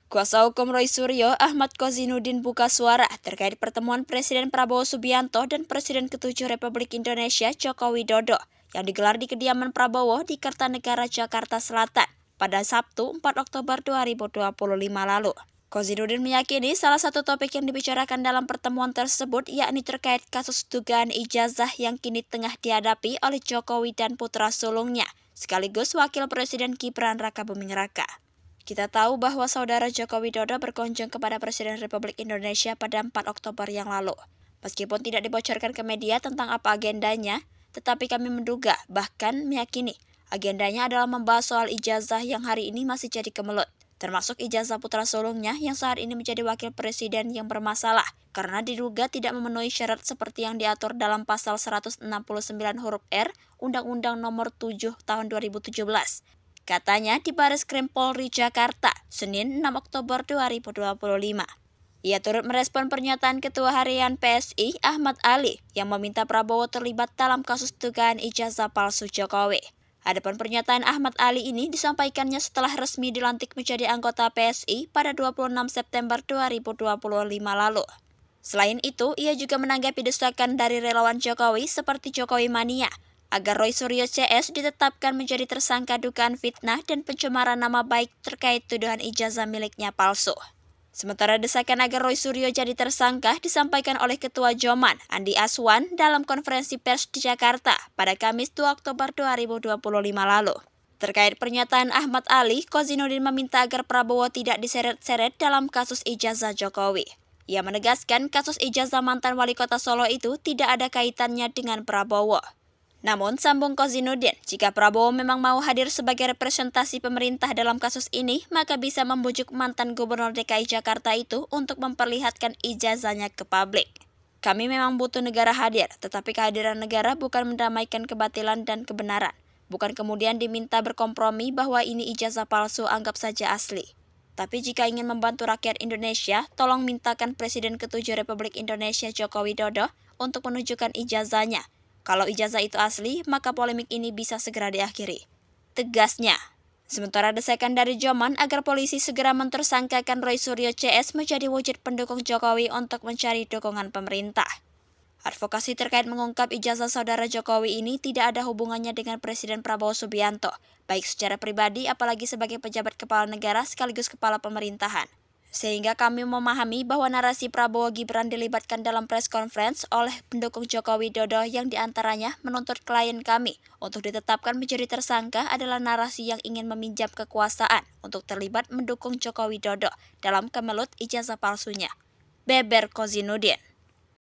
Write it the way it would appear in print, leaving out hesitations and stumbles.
Kuasa hukum Roy Suryo, Ahmad Kozinudin buka suara terkait pertemuan Presiden Prabowo Subianto dan Presiden ke-7 Republik Indonesia Joko Widodo yang digelar di kediaman Prabowo di Kertanegara, Jakarta Selatan pada Sabtu 4 Oktober 2025 lalu. Kozinudin meyakini salah satu topik yang dibicarakan dalam pertemuan tersebut yakni terkait kasus dugaan ijazah yang kini tengah dihadapi oleh Jokowi dan putra sulungnya, sekaligus Wakil Presiden Gibran Rakabuming Raka. Kita tahu bahwa saudara Joko Widodo berkunjung kepada Presiden Republik Indonesia pada 4 Oktober yang lalu. Meskipun tidak dibocorkan ke media tentang apa agendanya, tetapi kami menduga, bahkan meyakini, agendanya adalah membahas soal ijazah yang hari ini masih jadi kemelut, termasuk ijazah putra sulungnya yang saat ini menjadi wakil presiden yang bermasalah karena diduga tidak memenuhi syarat seperti yang diatur dalam pasal 169 huruf R Undang-Undang Nomor 7 Tahun 2017. Katanya di Bareskrim Polri Jakarta, Senin 6 Oktober 2025. Ia turut merespon pernyataan Ketua Harian PSI Ahmad Ali yang meminta Prabowo terlibat dalam kasus dugaan ijazah palsu Jokowi. Adapun pernyataan Ahmad Ali ini disampaikannya setelah resmi dilantik menjadi anggota PSI pada 26 September 2025 lalu. Selain itu, ia juga menanggapi desakan dari relawan Jokowi seperti Jokowi Mania agar Roy Suryo CS ditetapkan menjadi tersangka dugaan fitnah dan pencemaran nama baik terkait tuduhan ijazah miliknya palsu. Sementara desakan agar Roy Suryo jadi tersangka disampaikan oleh Ketua Joman, Andi Aswan, dalam konferensi pers di Jakarta pada Kamis 2 Oktober 2025 lalu. Terkait pernyataan Ahmad Ali, Kozinudin meminta agar Prabowo tidak diseret-seret dalam kasus ijazah Jokowi. Ia menegaskan kasus ijazah mantan wali kota Solo itu tidak ada kaitannya dengan Prabowo. Namun, sambung Kozinudin, jika Prabowo memang mau hadir sebagai representasi pemerintah dalam kasus ini, maka bisa membujuk mantan Gubernur DKI Jakarta itu untuk memperlihatkan ijazahnya ke publik. Kami memang butuh negara hadir, tetapi kehadiran negara bukan mendamaikan kebatilan dan kebenaran. Bukan kemudian diminta berkompromi bahwa ini ijazah palsu anggap saja asli. Tapi jika ingin membantu rakyat Indonesia, tolong mintakan Presiden ke-7 Republik Indonesia Joko Widodo untuk menunjukkan ijazahnya. Kalau ijazah itu asli, maka polemik ini bisa segera diakhiri, tegasnya. Sementara desakan dari Joman agar polisi segera mentersangkakan Roy Suryo CS menjadi wujud pendukung Jokowi untuk mencari dukungan pemerintah. Advokasi terkait mengungkap ijazah saudara Jokowi ini tidak ada hubungannya dengan Presiden Prabowo Subianto, baik secara pribadi apalagi sebagai pejabat kepala negara sekaligus kepala pemerintahan. Sehingga kami memahami bahwa narasi Prabowo Gibran dilibatkan dalam press conference oleh pendukung Joko Widodo yang diantaranya menuntut klien kami untuk ditetapkan menjadi tersangka adalah narasi yang ingin meminjam kekuasaan untuk terlibat mendukung Joko Widodo dalam kemelut ijazah palsunya. Beber Kozinudin.